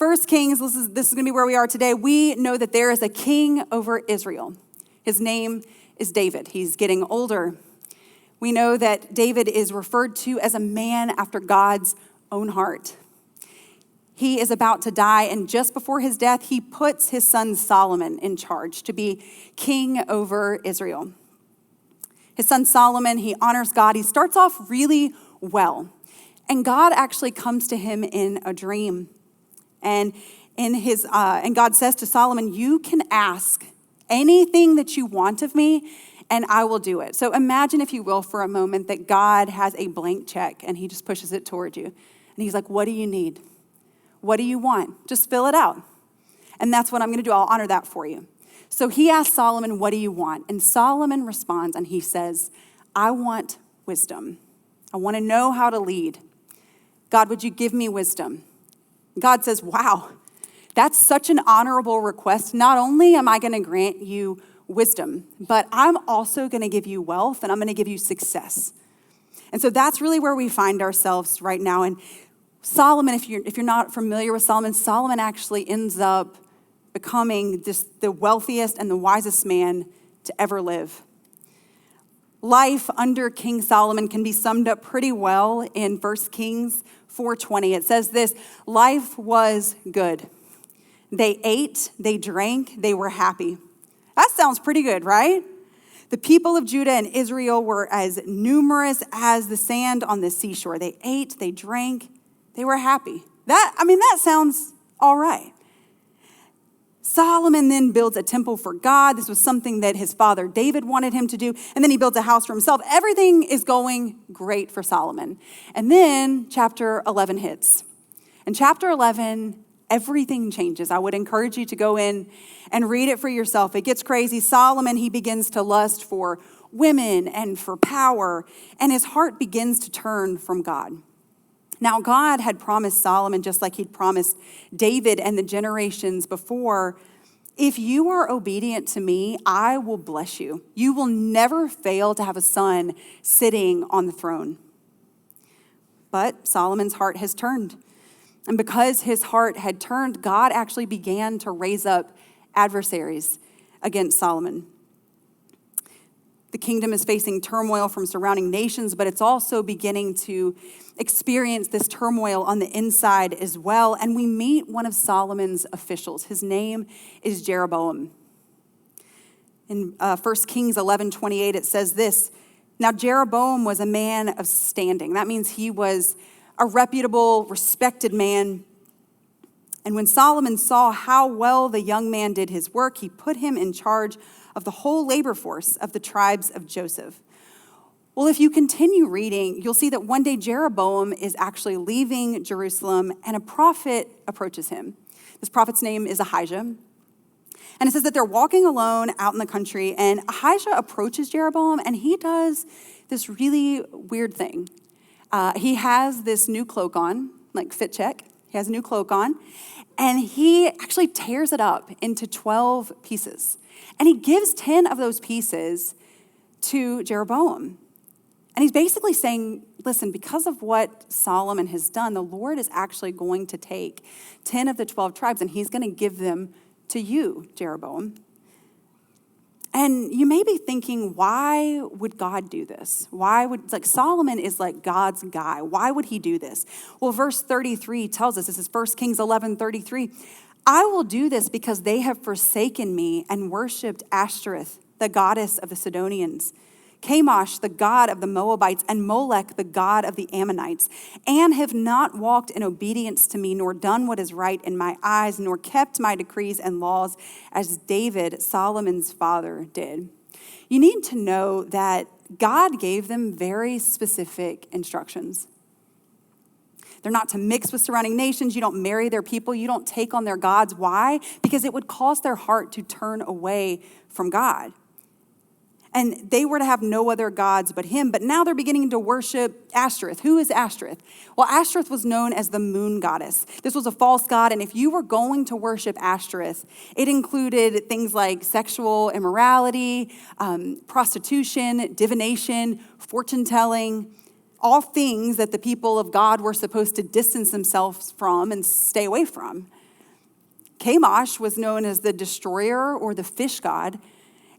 First Kings, this is going to be where we are today. We know that there is a king over Israel. His name is David. He's getting older. We know that David is referred to as a man after God's own heart. He is about to die, and just before his death, he puts his son Solomon in charge to be king over Israel. His son Solomon, he honors God. He starts off really well, and God actually comes to him in a dream. And God says to Solomon, "You can ask anything that you want of me, and I will do it." So imagine, if you will, for a moment that God has a blank check and he just pushes it toward you. And he's like, "What do you need? What do you want? Just fill it out." And that's what I'm going to do. I'll honor that for you. So he asks Solomon, "What do you want?" And Solomon responds and he says, "I want wisdom. I want to know how to lead. God, would you give me wisdom?" God says, "Wow, that's such an honorable request. Not only am I going to grant you wisdom, but I'm also going to give you wealth and I'm going to give you success." And so that's really where we find ourselves right now. And Solomon, if you're not familiar with Solomon actually ends up becoming just the wealthiest and the wisest man to ever live. Life under King Solomon can be summed up pretty well in 1 Kings 4:20. It says this: "Life was good. They ate, they drank, they were happy." That sounds pretty good, right? "The people of Judah and Israel were as numerous as the sand on the seashore. They ate, they drank, they were happy." That sounds all right. Solomon then builds a temple for God. This was something that his father David wanted him to do. And then he builds a house for himself. Everything is going great for Solomon. And then chapter 11 hits. In chapter 11, everything changes. I would encourage you to go in and read it for yourself. It gets crazy. Solomon, he begins to lust for women and for power, and his heart begins to turn from God. Now, God had promised Solomon, just like he'd promised David and the generations before, "If you are obedient to me, I will bless you. You will never fail to have a son sitting on the throne." But Solomon's heart has turned. And because his heart had turned, God actually began to raise up adversaries against Solomon. The kingdom is facing turmoil from surrounding nations, but it's also beginning to experience this turmoil on the inside as well. And we meet one of Solomon's officials. His name is Jeroboam. In 1 Kings 11:28, it says this: "Now Jeroboam was a man of standing." That means he was a reputable, respected man. "And when Solomon saw how well the young man did his work, he put him in charge of the whole labor force of the tribes of Joseph." Well, if you continue reading, you'll see that one day Jeroboam is actually leaving Jerusalem and a prophet approaches him. This prophet's name is Ahijah. And it says that they're walking alone out in the country, and Ahijah approaches Jeroboam and he does this really weird thing. He has this new cloak on, like fit check. He has a new cloak on, and he actually tears it up into 12 pieces. And he gives 10 of those pieces to Jeroboam. And he's basically saying, listen, because of what Solomon has done, the Lord is actually going to take 10 of the 12 tribes and he's going to give them to you, Jeroboam. And you may be thinking, why would God do this? Solomon is like God's guy. Why would he do this? Well, verse 33 tells us, this is 1 Kings 11:33. "I will do this because they have forsaken me and worshiped Ashtoreth, the goddess of the Sidonians, Chemosh, the god of the Moabites, and Molech, the god of the Ammonites, and have not walked in obedience to me, nor done what is right in my eyes, nor kept my decrees and laws as David, Solomon's father, did." You need to know that God gave them very specific instructions. They're not to mix with surrounding nations. You don't marry their people. You don't take on their gods. Why? Because it would cause their heart to turn away from God. And they were to have no other gods but him. But now they're beginning to worship Ashtoreth. Who is Ashtoreth? Well, Ashtoreth was known as the moon goddess. This was a false god. And if you were going to worship Ashtoreth, it included things like sexual immorality, prostitution, divination, fortune telling, all things that the people of God were supposed to distance themselves from and stay away from. Chemosh was known as the destroyer or the fish god,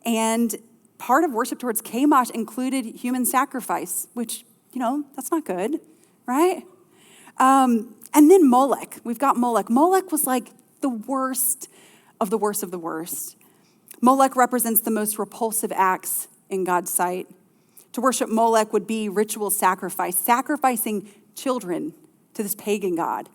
and part of worship towards Chemosh included human sacrifice, which, that's not good, right? And then Molech. We've got Molech. Molech was like the worst of the worst of the worst. Molech represents the most repulsive acts in God's sight. To worship Molech would be ritual sacrifice, sacrificing children to this pagan god.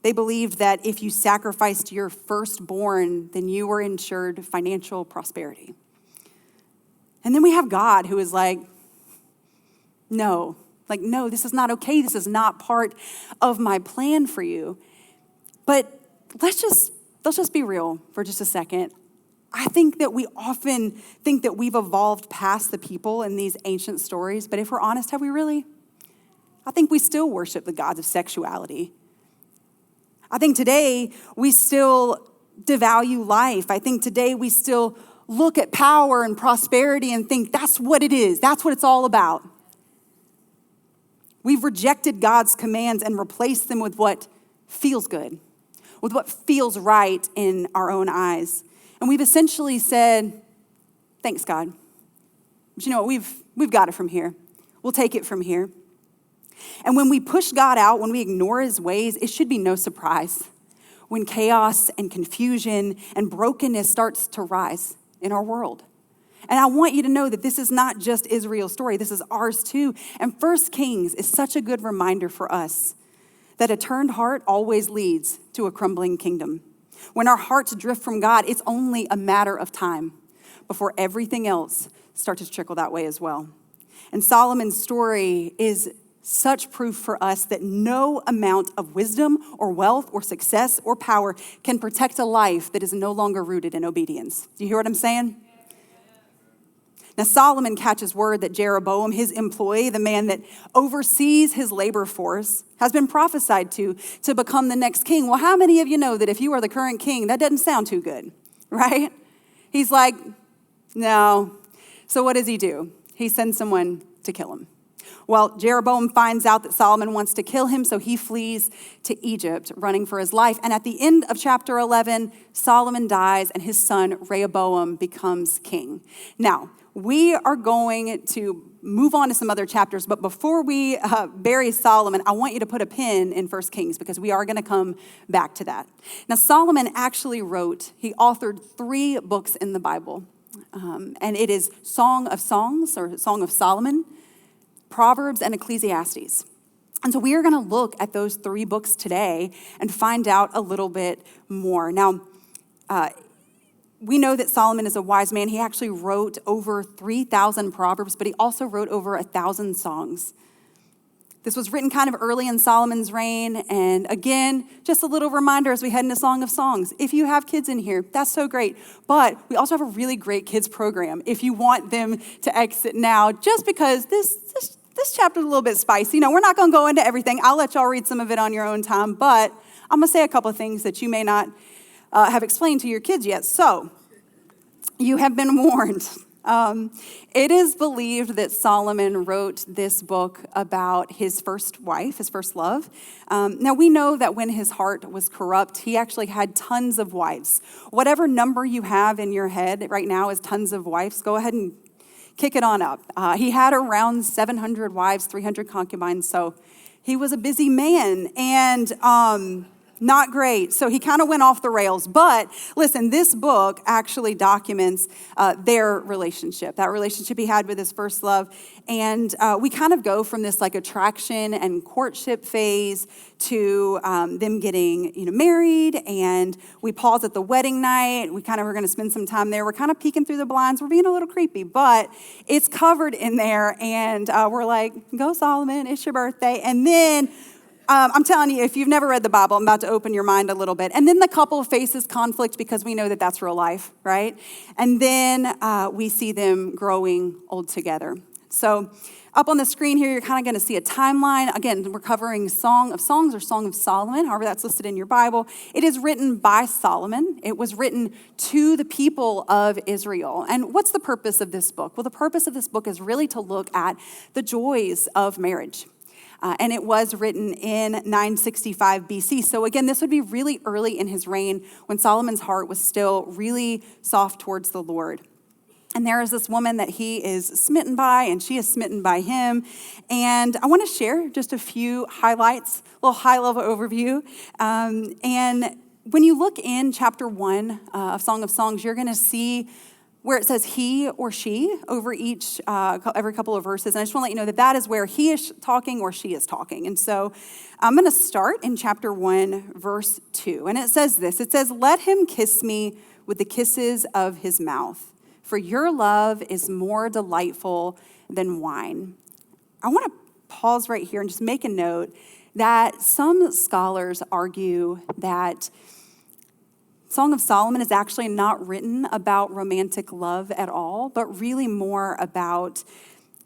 They believed that if you sacrificed your firstborn, then you were ensured financial prosperity. And then we have God who is like, no, this is not okay. This is not part of my plan for you. But let's just be real for just a second. I think that we often think that we've evolved past the people in these ancient stories, but if we're honest, have we really? I think we still worship the gods of sexuality. I think today we still devalue life. I think today we still look at power and prosperity and think that's what it is. That's what it's all about. We've rejected God's commands and replaced them with what feels good, with what feels right in our own eyes. And we've essentially said, thanks, God. But you know what? We've got it from here. We'll take it from here. And when we push God out, when we ignore his ways, it should be no surprise when chaos and confusion and brokenness starts to rise in our world. And I want you to know that this is not just Israel's story. This is ours too. And 1 Kings is such a good reminder for us that a turned heart always leads to a crumbling kingdom. When our hearts drift from God, it's only a matter of time before everything else starts to trickle that way as well. And Solomon's story is such proof for us that no amount of wisdom or wealth or success or power can protect a life that is no longer rooted in obedience. Do you hear what I'm saying? Now, Solomon catches word that Jeroboam, his employee, the man that oversees his labor force, has been prophesied to become the next king. Well, how many of you know that if you are the current king, that doesn't sound too good, right? He's like, no. So what does he do? He sends someone to kill him. Well, Jeroboam finds out that Solomon wants to kill him, so he flees to Egypt, running for his life. And at the end of chapter 11, Solomon dies, and his son Rehoboam becomes king. Now, we are going to move on to some other chapters, but before we bury Solomon, I want you to put a pin in 1 Kings because we are going to come back to that. Now, Solomon actually he authored 3 books in the Bible, and it is Song of Songs, or Song of Solomon, Proverbs, and Ecclesiastes. And so we are going to look at those 3 books today and find out a little bit more. Now, we know that Solomon is a wise man. He actually wrote over 3,000 Proverbs, but he also wrote over 1,000 songs. This was written kind of early in Solomon's reign. And again, just a little reminder as we head into Song of Songs. If you have kids in here, that's so great. But we also have a really great kids program if you want them to exit now, just because this chapter is a little bit spicy. We're not going to go into everything. I'll let y'all read some of it on your own time. But I'm going to say a couple of things that you may not have explained to your kids yet. So, you have been warned. It is believed that Solomon wrote this book about his first wife, his first love. Now, we know that when his heart was corrupt, he actually had tons of wives. Whatever number you have in your head right now is tons of wives. Go ahead and kick it on up. He had around 700 wives, 300 concubines, so he was a busy man. And not great. So he kind of went off the rails. But listen, this book actually documents their relationship, that relationship he had with his first love. And we kind of go from this like attraction and courtship phase to them getting married. And we pause at the wedding night. We kind of are going to spend some time there. We're kind of peeking through the blinds. We're being a little creepy, but it's covered in there. And we're like, go Solomon, it's your birthday. And then I'm telling you, if you've never read the Bible, I'm about to open your mind a little bit. And then the couple faces conflict because we know that that's real life, right? And then we see them growing old together. So up on the screen here, you're kind of going to see a timeline. Again, we're covering Song of Songs or Song of Solomon, however that's listed in your Bible. It is written by Solomon. It was written to the people of Israel. And what's the purpose of this book? Well, the purpose of this book is really to look at the joys of marriage. And it was written in 965 BC. So again, this would be really early in his reign when Solomon's heart was still really soft towards the Lord. And there is this woman that he is smitten by, and she is smitten by him. And I want to share just a few highlights, a little high-level overview. And when you look in chapter 1 of Song of Songs, you're going to see where it says he or she over every couple of verses. And I just want to let you know that that is where he is talking or she is talking. And so I'm going to start in chapter 1, verse 2. And it says this. It says, "Let him kiss me with the kisses of his mouth, for your love is more delightful than wine." I want to pause right here and just make a note that some scholars argue that Song of Solomon is actually not written about romantic love at all, but really more about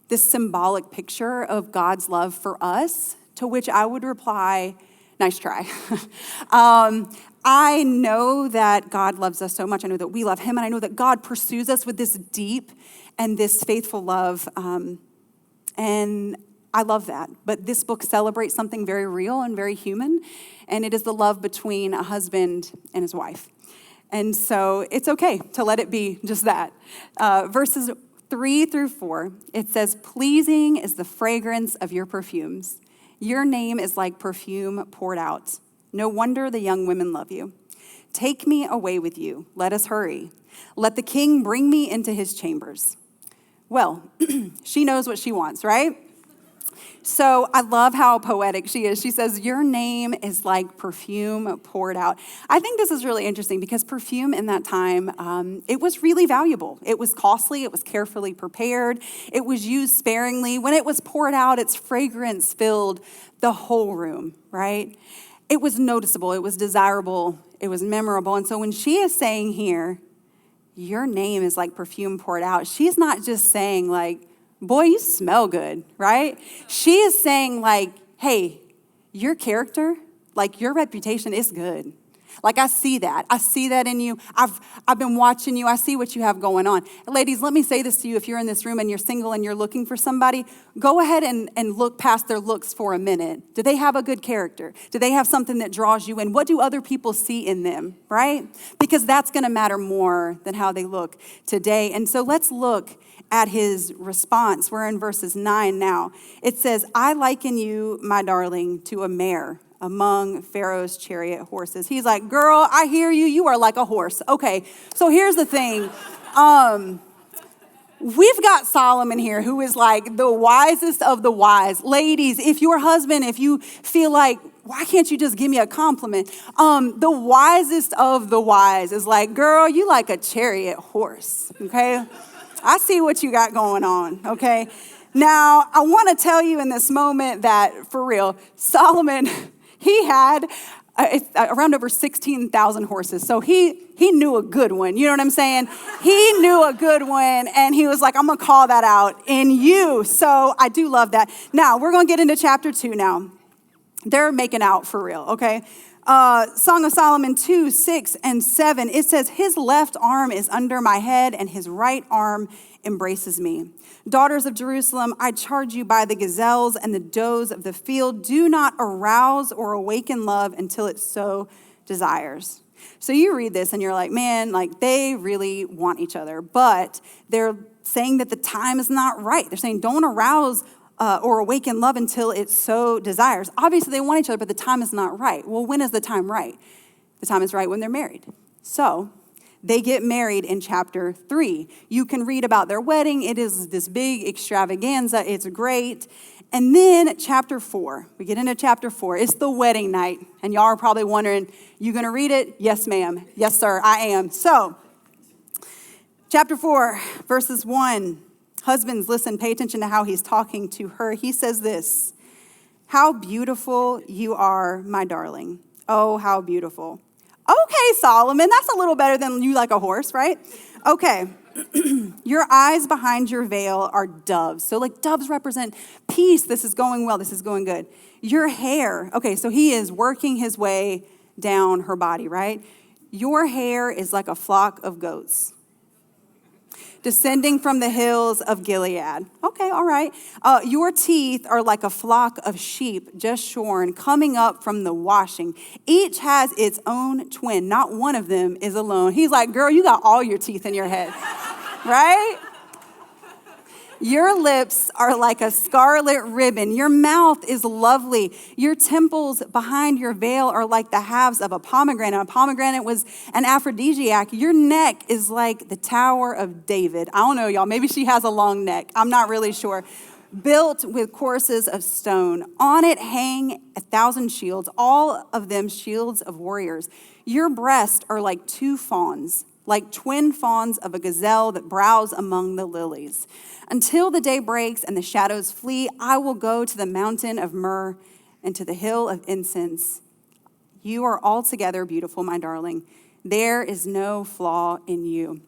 this symbolic picture of God's love for us, to which I would reply, nice try. I know that God loves us so much. I know that we love him, and I know that God pursues us with this deep and this faithful love, and I love that. But this book celebrates something very real and very human, and it is the love between a husband and his wife. And so it's okay to let it be just that. Verses 3 through 4, it says, "Pleasing is the fragrance of your perfumes. Your name is like perfume poured out. No wonder the young women love you. Take me away with you. Let us hurry. Let the king bring me into his chambers." Well, she knows what she wants, right? So I love how poetic she is. She says, "Your name is like perfume poured out." I think this is really interesting because perfume in that time, it was really valuable. It was costly. It was carefully prepared. It was used sparingly. When it was poured out, its fragrance filled the whole room, right? It was noticeable. It was desirable. It was memorable. And so when she is saying here, "Your name is like perfume poured out," she's not just saying like, "Boy, you smell good," right? She is saying like, "Hey, your character, like your reputation is good. Like I see that. I see that in you. I've been watching you. I see what you have going on." Ladies, let me say this to you. If you're in this room and you're single and you're looking for somebody, go ahead and look past their looks for a minute. Do they have a good character? Do they have something that draws you in? What do other people see in them, right? Because that's going to matter more than how they look today. And so let's look at his response. We're in verses 9 now. It says, "I liken you, my darling, to a mare among Pharaoh's chariot horses." He's like, "Girl, I hear you. You are like a horse." Okay, so here's the thing. We've got Solomon here who is like the wisest of the wise. Ladies, if your husband, if you feel like, why can't you just give me a compliment? The wisest of the wise is like, "Girl, you like a chariot horse," okay? I see what you got going on, okay? Now, I want to tell you in this moment that, for real, Solomon, he had around over 16,000 horses. So he knew a good one. You know what I'm saying? He knew a good one, and he was like, "I'm going to call that out in you." So I do love that. Now, we're going to get into chapter 2 now. They're making out for real, okay? Song of Solomon 2, 6, and 7, it says, "His left arm is under my head, and his right arm embraces me. Daughters of Jerusalem, I charge you by the gazelles and the does of the field, do not arouse or awaken love until it so desires." So you read this and you're like, man, like they really want each other, but they're saying that the time is not right. They're saying don't arouse or awaken love until it so desires. Obviously they want each other, but the time is not right. Well, when is the time right? The time is right when they're married. So they get married in chapter 3. You can read about their wedding. It is this big extravaganza. It's great. And then chapter 4, we get into chapter 4. It's the wedding night. And y'all are probably wondering, you going to read it? Yes, ma'am. Yes, sir, I am. So chapter 4, verses 1. Husbands, listen, pay attention to how he's talking to her. He says this, "How beautiful you are, my darling. Oh, how beautiful." Okay, Solomon, that's a little better than "you like a horse," right? Okay. "Your eyes behind your veil are doves." So like doves represent peace. This is going well. This is going good. "Your hair." Okay, so he is working his way down her body, right? "Your hair is like a flock of goats." descending from the hills of Gilead. Okay, all right. Your teeth are like a flock of sheep just shorn, coming up from the washing. Each has its own twin. Not one of them is alone. He's like, girl, you got all your teeth in your head, right? Your lips are like a scarlet ribbon. Your mouth is lovely. Your temples behind your veil are like the halves of a pomegranate. A pomegranate was an aphrodisiac. Your neck is like the Tower of David. I don't know, y'all. Maybe she has a long neck. I'm not really sure. Built with courses of stone. On it hang 1,000 shields, all of them shields of warriors. Your breasts are like two fawns, like twin fawns of a gazelle that browse among the lilies. Until the day breaks and the shadows flee, I will go to the mountain of myrrh and to the hill of incense. You are altogether beautiful, my darling. There is no flaw in you.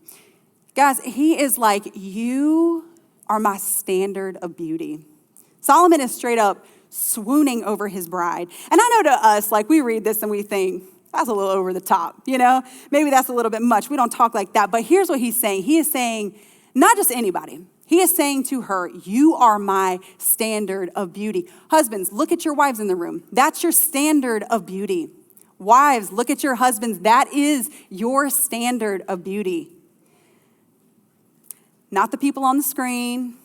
Guys, he is like, you are my standard of beauty. Solomon is straight up swooning over his bride. And I know to us, like we read this and we think, that's a little over the top, you know? Maybe that's a little bit much. We don't talk like that. But here's what he's saying. He is saying, not just anybody. He is saying to her, you are my standard of beauty. Husbands, look at your wives in the room. That's your standard of beauty. Wives, look at your husbands. That is your standard of beauty. Not the people on the screen,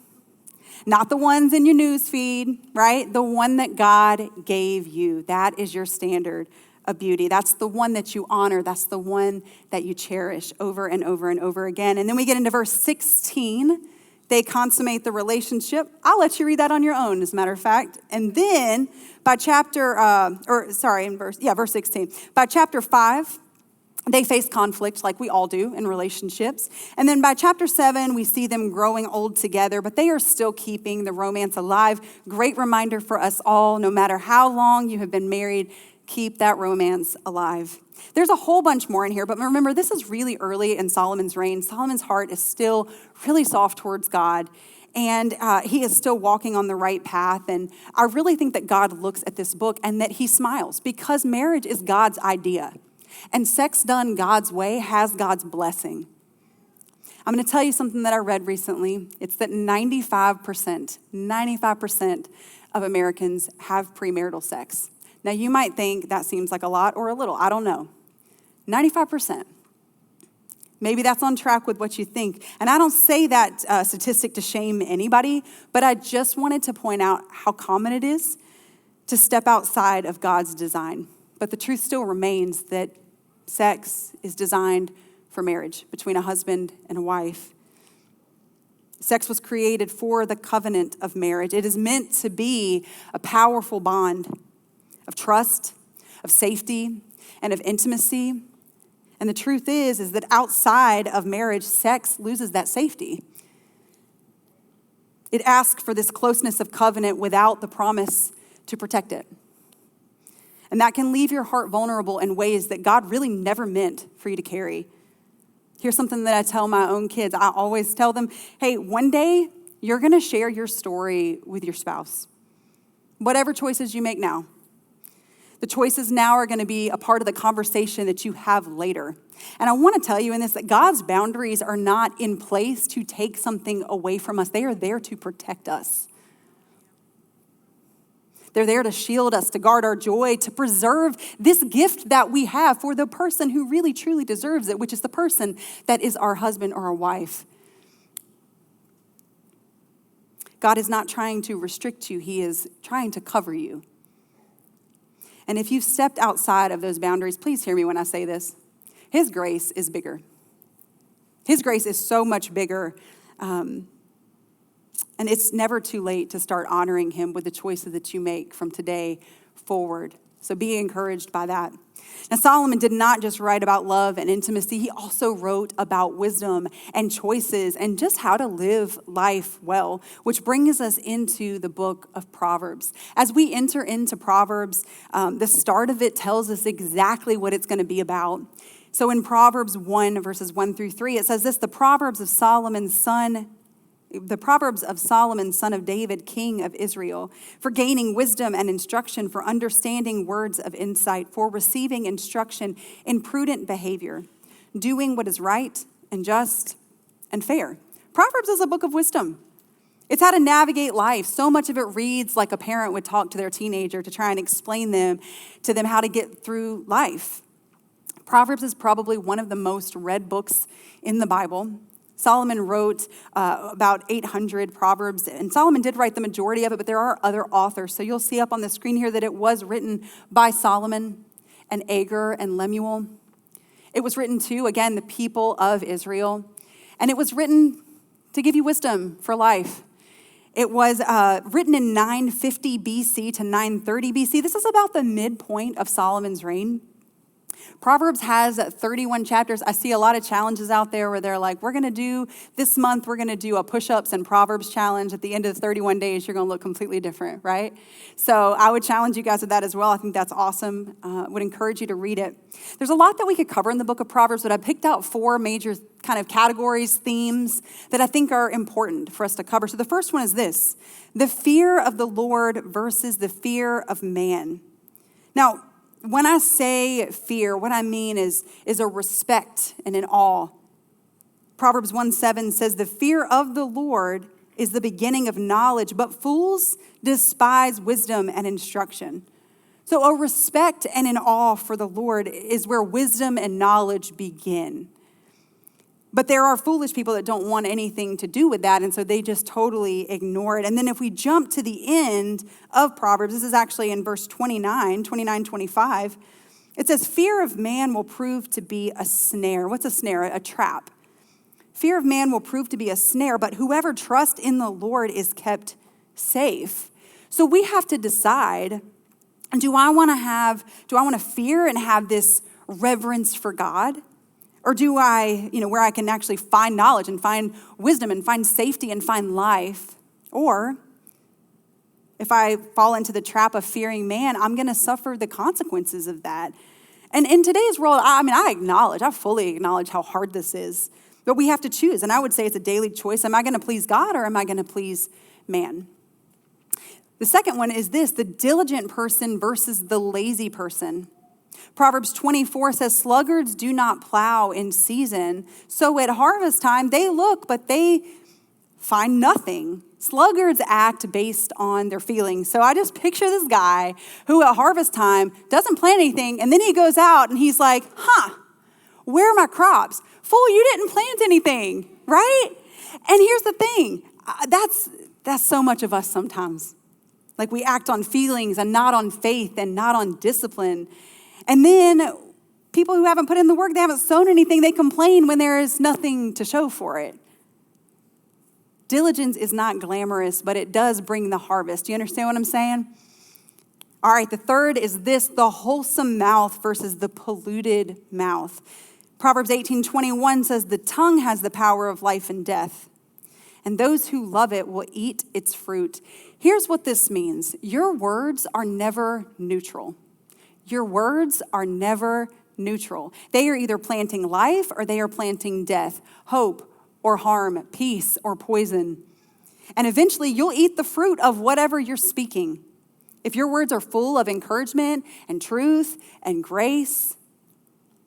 not the ones in your news feed, right? The one that God gave you. That is your standard of beauty. That's the one that you honor. That's the one that you cherish over and over and over again. And then we get into verse 16. They consummate the relationship. I'll let you read that on your own, as a matter of fact. And then by verse 16. By chapter 5, they face conflict like we all do in relationships. And then by chapter 7, we see them growing old together, but they are still keeping the romance alive. Great reminder for us all, no matter how long you have been married, keep that romance alive. There's a whole bunch more in here, but remember, this is really early in Solomon's reign. Solomon's heart is still really soft towards God, and he is still walking on the right path. And I really think that God looks at this book and that he smiles, because marriage is God's idea, and sex done God's way has God's blessing. I'm going to tell you something that I read recently. It's that 95% of Americans have premarital sex. Now, you might think that seems like a lot or a little. I don't know. 95%. Maybe that's on track with what you think. And I don't say that statistic to shame anybody, but I just wanted to point out how common it is to step outside of God's design. But the truth still remains that sex is designed for marriage between a husband and a wife. Sex was created for the covenant of marriage. It is meant to be a powerful bond of trust, of safety, and of intimacy. And the truth is that outside of marriage, sex loses that safety. It asks for this closeness of covenant without the promise to protect it. And that can leave your heart vulnerable in ways that God really never meant for you to carry. Here's something that I tell my own kids. I always tell them, hey, one day you're going to share your story with your spouse. Whatever choices you make now. The choices now are going to be a part of the conversation that you have later. And I want to tell you in this that God's boundaries are not in place to take something away from us. They are there to protect us. They're there to shield us, to guard our joy, to preserve this gift that we have for the person who really, truly deserves it, which is the person that is our husband or our wife. God is not trying to restrict you. He is trying to cover you. And if you've stepped outside of those boundaries, please hear me when I say this. His grace is bigger. His grace is so much bigger. And it's never too late to start honoring him with the choices that you make from today forward. So be encouraged by that. Now, Solomon did not just write about love and intimacy. He also wrote about wisdom and choices and just how to live life well, which brings us into the book of Proverbs. As we enter into Proverbs, the start of it tells us exactly what it's going to be about. So in Proverbs 1, verses 1 through 3, it says this: the Proverbs of Solomon, son of David, king of Israel, for gaining wisdom and instruction, for understanding words of insight, for receiving instruction in prudent behavior, doing what is right and just and fair, Proverbs is a book of wisdom. It's how to navigate life. So much of it reads like a parent would talk to their teenager to try and explain to them how to get through life. Proverbs is probably one of the most read books in the Bible. Solomon wrote about 800 Proverbs, and Solomon did write the majority of it, but there are other authors. So you'll see up on the screen here that it was written by Solomon and Agur and Lemuel. It was written to, again, the people of Israel, and it was written to give you wisdom for life. It was written in 950 BC to 930 BC. This is about the midpoint of Solomon's reign. Proverbs has 31 chapters. I see a lot of challenges out there where they're like, this month, we're going to do a push-ups and Proverbs challenge. At the end of the 31 days, you're going to look completely different, right? So I would challenge you guys with that as well. I think that's awesome. Would encourage you to read it. There's a lot that we could cover in the book of Proverbs, but I picked out 4 major kind of categories, themes that I think are important for us to cover. So the first one is this: the fear of the Lord versus the fear of man. Now, when I say fear, what I mean is a respect and an awe. Proverbs 1:7 says, the fear of the Lord is the beginning of knowledge, but fools despise wisdom and instruction. So a respect and an awe for the Lord is where wisdom and knowledge begin. But there are foolish people that don't want anything to do with that, and so they just totally ignore it. And then if we jump to the end of Proverbs, this is actually in verse 25, it says, fear of man will prove to be a snare. What's a snare? A trap. Fear of man will prove to be a snare, but whoever trusts in the Lord is kept safe. So we have to decide, do I want to fear and have this reverence for God? Or do I, where I can actually find knowledge and find wisdom and find safety and find life? Or if I fall into the trap of fearing man, I'm going to suffer the consequences of that. And in today's world, I fully acknowledge how hard this is. But we have to choose. And I would say it's a daily choice. Am I going to please God or am I going to please man? The second one is this: the diligent person versus the lazy person. Proverbs 24 says, sluggards do not plow in season. So at harvest time, they look, but they find nothing. Sluggards act based on their feelings. So I just picture this guy who at harvest time doesn't plant anything. And then he goes out and he's like, where are my crops? Fool, you didn't plant anything, right? And here's the thing. That's so much of us sometimes. Like we act on feelings and not on faith and not on discipline. And then people who haven't put in the work, they haven't sown anything, they complain when there is nothing to show for it. Diligence is not glamorous, but it does bring the harvest. Do you understand what I'm saying? All right, the third is this: the wholesome mouth versus the polluted mouth. Proverbs 18:21 says, the tongue has the power of life and death, and those who love it will eat its fruit. Here's what this means: your words are never neutral. Your words are never neutral. They are either planting life or they are planting death, hope or harm, peace or poison. And eventually you'll eat the fruit of whatever you're speaking. If your words are full of encouragement and truth and grace,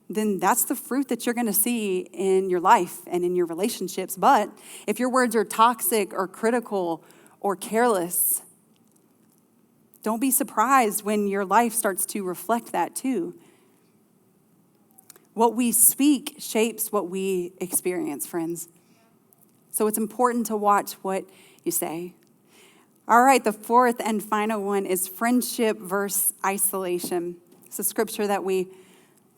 then that's the fruit that you're going to see in your life and in your relationships. But if your words are toxic or critical or careless, don't be surprised when your life starts to reflect that too. What we speak shapes what we experience, friends. So it's important to watch what you say. All right, the fourth and final one is friendship versus isolation. It's a scripture that we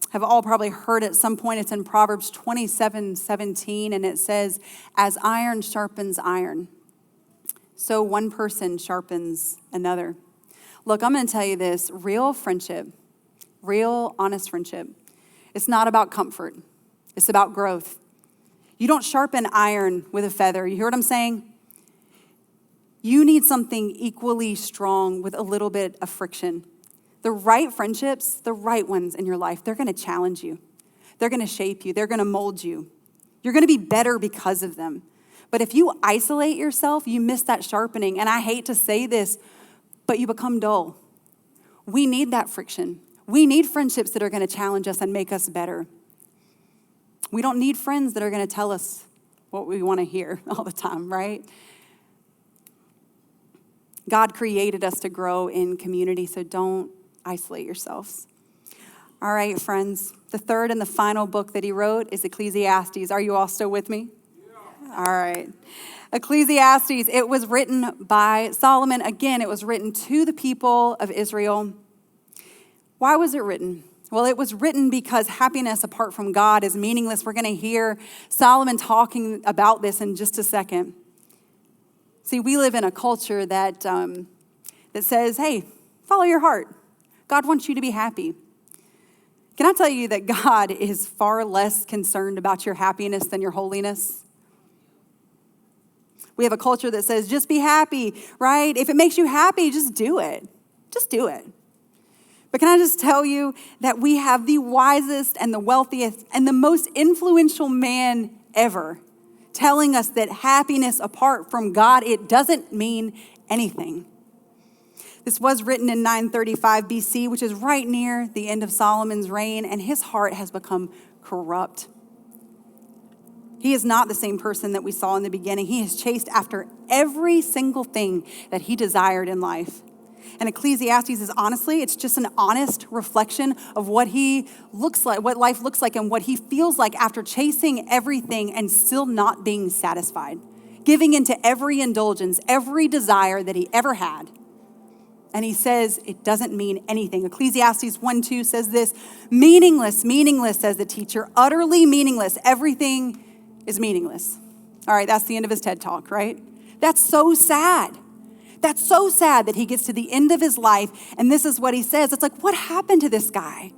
have all probably heard at some point. It's in Proverbs 27:17, and it says, as iron sharpens iron, so one person sharpens another. Look, I'm going to tell you this: real friendship, real honest friendship, it's not about comfort. It's about growth. You don't sharpen iron with a feather. You hear what I'm saying? You need something equally strong with a little bit of friction. The right friendships, the right ones in your life, they're going to challenge you. They're going to shape you. They're going to mold you. You're going to be better because of them. But if you isolate yourself, you miss that sharpening. And I hate to say this, but you become dull. We need that friction. We need friendships that are going to challenge us and make us better. We don't need friends that are going to tell us what we want to hear all the time, right? God created us to grow in community, so don't isolate yourselves. All right, friends, the third and the final book that he wrote is Ecclesiastes. Are you all still with me? Yeah. All right. Ecclesiastes, it was written by Solomon. Again, it was written to the people of Israel. Why was it written? Well, it was written because happiness apart from God is meaningless. We're going to hear Solomon talking about this in just a second. See, we live in a culture that says, hey, follow your heart. God wants you to be happy. Can I tell you that God is far less concerned about your happiness than your holiness? We have a culture that says, just be happy, right? If it makes you happy, just do it. Just do it. But can I just tell you that we have the wisest and the wealthiest and the most influential man ever telling us that happiness apart from God, it doesn't mean anything. This was written in 935 BC, which is right near the end of Solomon's reign, and his heart has become corrupt. He is not the same person that we saw in the beginning. He has chased after every single thing that he desired in life. And Ecclesiastes is honestly, it's just an honest reflection of what he looks like, what life looks like, and what he feels like after chasing everything and still not being satisfied, giving into every indulgence, every desire that he ever had. And he says it doesn't mean anything. Ecclesiastes 1:2 says this, meaningless, says the teacher, utterly meaningless. Everything is meaningless. All right, that's the end of his TED Talk, right? That's so sad. That's so sad that he gets to the end of his life, and this is what he says. It's like, what happened to this guy?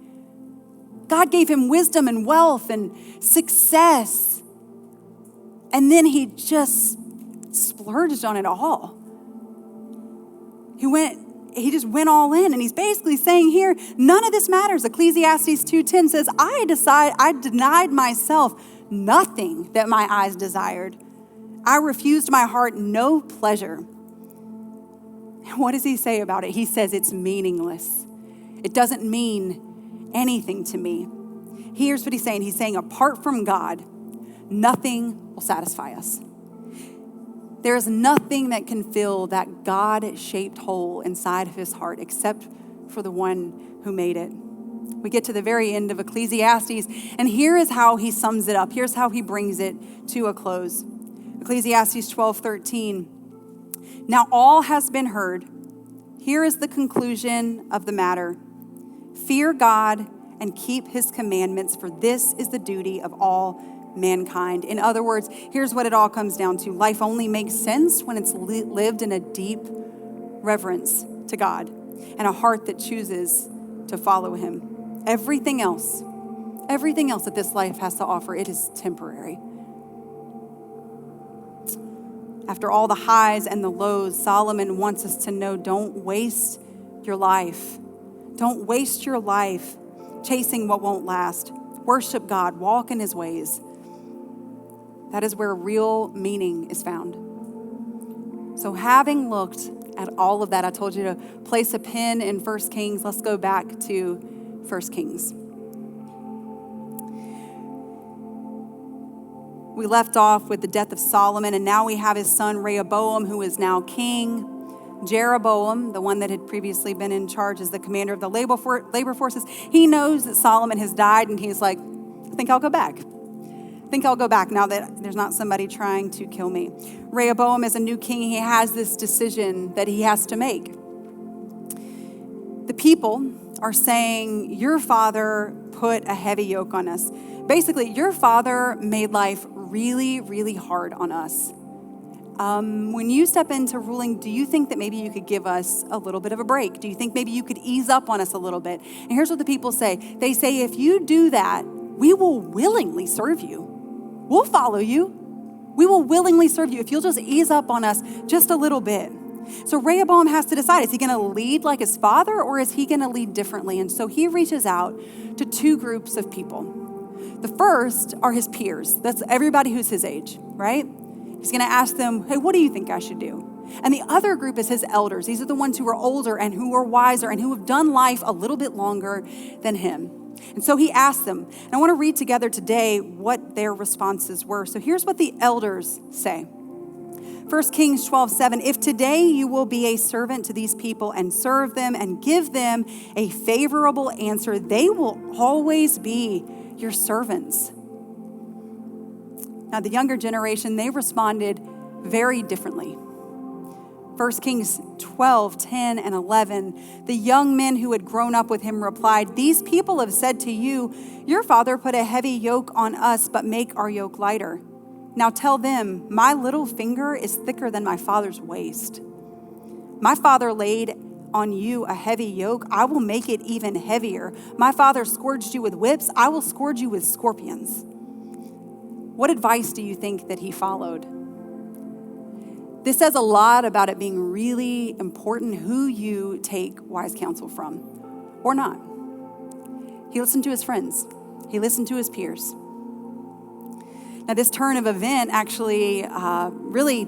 God gave him wisdom and wealth and success, and then he just splurged on it all. He just went all in, and he's basically saying here, none of this matters. Ecclesiastes 2:10 says, I denied myself nothing that my eyes desired. I refused my heart no pleasure. What does he say about it? He says it's meaningless. It doesn't mean anything to me. Here's what he's saying. He's saying apart from God, nothing will satisfy us. There is nothing that can fill that God-shaped hole inside of his heart except for the one who made it. We get to the very end of Ecclesiastes, and here is how he sums it up. Here's how he brings it to a close. Ecclesiastes 12:13. Now all has been heard. Here is the conclusion of the matter. Fear God and keep his commandments, for this is the duty of all mankind. In other words, here's what it all comes down to. Life only makes sense when it's lived in a deep reverence to God and a heart that chooses to follow him. Everything else that this life has to offer, it is temporary. After all the highs and the lows, Solomon wants us to know, don't waste your life. Don't waste your life chasing what won't last. Worship God, walk in his ways. That is where real meaning is found. So having looked at all of that, I told you to place a pin in 1 Kings. Let's go back to 1 Kings. We left off with the death of Solomon, and now we have his son Rehoboam, who is now king. Jeroboam, the one that had previously been in charge as the commander of the labor forces, he knows that Solomon has died, and he's like, I think I'll go back. I think I'll go back now that there's not somebody trying to kill me. Rehoboam, as a new king, he has this decision that he has to make. The people are saying, your father put a heavy yoke on us. Basically, your father made life really, really hard on us. When you step into ruling, do you think that maybe you could give us a little bit of a break? Do you think maybe you could ease up on us a little bit? And here's what the people say. They say, if you do that, we will willingly serve you. We'll follow you. We will willingly serve you if you'll just ease up on us just a little bit. So Rehoboam has to decide, is he going to lead like his father, or is he going to lead differently? And so he reaches out to two groups of people. The first are his peers. That's everybody who's his age, right? He's going to ask them, hey, what do you think I should do? And the other group is his elders. These are the ones who are older and who are wiser and who have done life a little bit longer than him. And so he asked them, and I want to read together today what their responses were. So here's what the elders say. 1 Kings 12:7, if today you will be a servant to these people and serve them and give them a favorable answer, they will always be your servants. Now, the younger generation, they responded very differently. 1 Kings 12:10 and 11, the young men who had grown up with him replied, these people have said to you, your father put a heavy yoke on us, but make our yoke lighter. Now tell them, my little finger is thicker than my father's waist. My father laid on you a heavy yoke. I will make it even heavier. My father scourged you with whips. I will scourge you with scorpions. What advice do you think that he followed? This says a lot about it being really important who you take wise counsel from or not. He listened to his friends. He listened to his peers. Now, this turn of event actually really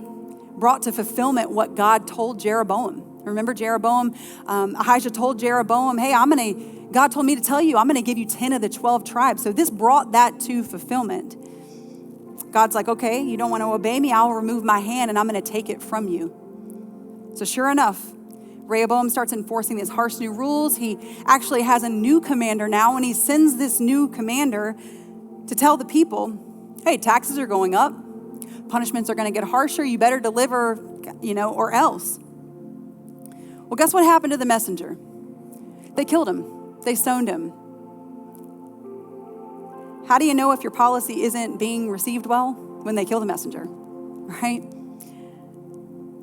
brought to fulfillment what God told Jeroboam. Remember Jeroboam? Ahijah told Jeroboam, hey, God told me to tell you, I'm going to give you 10 of the 12 tribes. So this brought that to fulfillment. God's like, okay, you don't want to obey me? I'll remove my hand and I'm going to take it from you. So sure enough, Rehoboam starts enforcing these harsh new rules. He actually has a new commander now, and he sends this new commander to tell the people, hey, taxes are going up. Punishments are going to get harsher. You better deliver, or else. Well, guess what happened to the messenger? They killed him. They stoned him. How do you know if your policy isn't being received well? When they kill the messenger, right?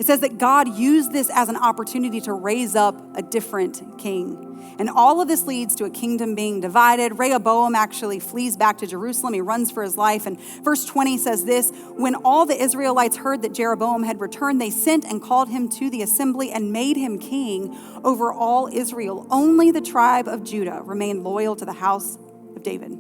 It says that God used this as an opportunity to raise up a different king. And all of this leads to a kingdom being divided. Rehoboam actually flees back to Jerusalem. He runs for his life. And verse 20 says this, when all the Israelites heard that Jeroboam had returned, they sent and called him to the assembly and made him king over all Israel. Only the tribe of Judah remained loyal to the house of David.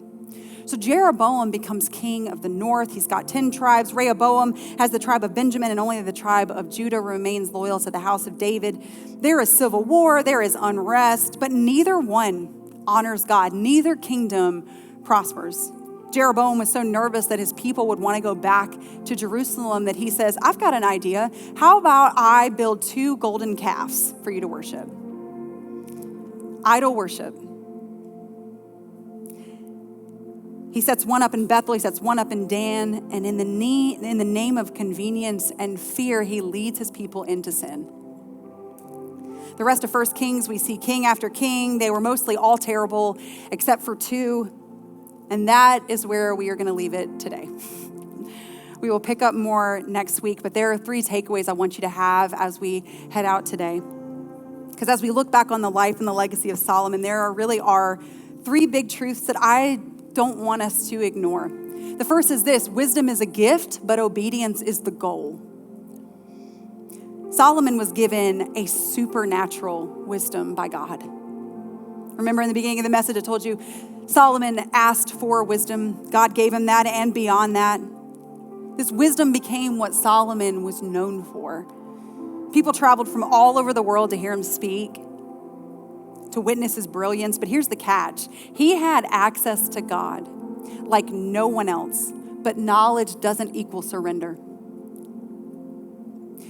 So Jeroboam becomes king of the north. He's got 10 tribes. Rehoboam has the tribe of Benjamin, and only the tribe of Judah remains loyal to the house of David. There is civil war, there is unrest, but neither one honors God. Neither kingdom prospers. Jeroboam was so nervous that his people would want to go back to Jerusalem that he says, I've got an idea. How about I build 2 golden calves for you to worship? Idol worship. He sets one up in Bethel, he sets one up in Dan, and in the name of convenience and fear, he leads his people into sin. The rest of 1 Kings, we see king after king. They were mostly all terrible, except for 2, and that is where we are going to leave it today. We will pick up more next week, but there are 3 takeaways I want you to have as we head out today. Because as we look back on the life and the legacy of Solomon, there really are 3 big truths that I don't want us to ignore. The first is this: wisdom is a gift, but obedience is the goal. Solomon was given a supernatural wisdom by God. Remember in the beginning of the message, I told you Solomon asked for wisdom. God gave him that and beyond that. This wisdom became what Solomon was known for. People traveled from all over the world to hear him speak, to witness his brilliance. But here's the catch. He had access to God like no one else, but knowledge doesn't equal surrender.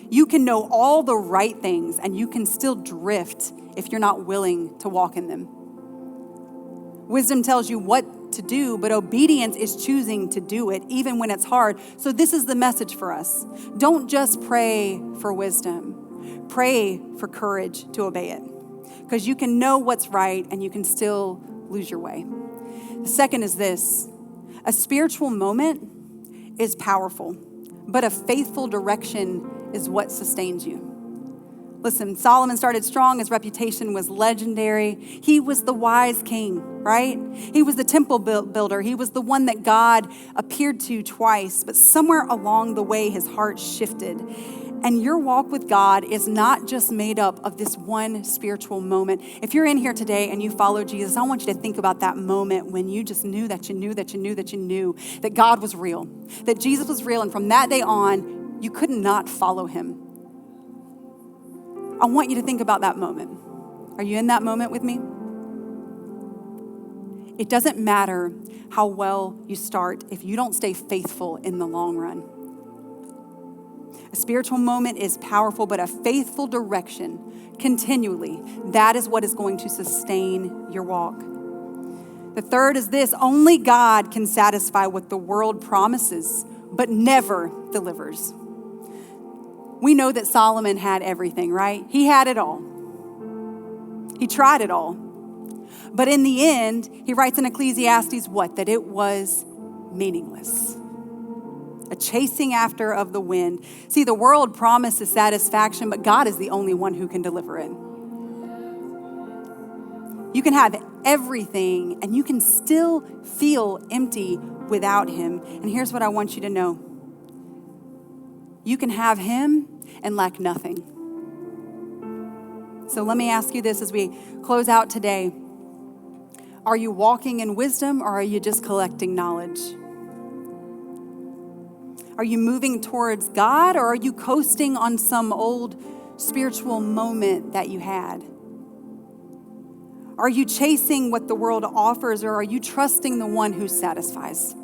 You can know all the right things and you can still drift if you're not willing to walk in them. Wisdom tells you what to do, but obedience is choosing to do it even when it's hard. So this is the message for us. Don't just pray for wisdom. Pray for courage to obey it. Because you can know what's right and you can still lose your way. The second is this: a spiritual moment is powerful, but a faithful direction is what sustains you. Listen, Solomon started strong. His reputation was legendary. He was the wise king, right? He was the temple builder. He was the one that God appeared to twice, but somewhere along the way, his heart shifted. And your walk with God is not just made up of this one spiritual moment. If you're in here today and you follow Jesus, I want you to think about that moment when you just knew that you knew that God was real, that Jesus was real. And from that day on, you could not follow him. I want you to think about that moment. Are you in that moment with me? It doesn't matter how well you start if you don't stay faithful in the long run. A spiritual moment is powerful, but a faithful direction continually, that is what is going to sustain your walk. The third is this: only God can satisfy what the world promises, but never delivers. We know that Solomon had everything, right? He had it all. He tried it all. But in the end, he writes in Ecclesiastes what? That it was meaningless. A chasing after of the wind. See, the world promises satisfaction, but God is the only one who can deliver it. You can have everything and you can still feel empty without him. And here's what I want you to know. You can have him and lack nothing. So let me ask you this as we close out today. Are you walking in wisdom, or are you just collecting knowledge? Are you moving towards God, or are you coasting on some old spiritual moment that you had? Are you chasing what the world offers, or are you trusting the one who satisfies?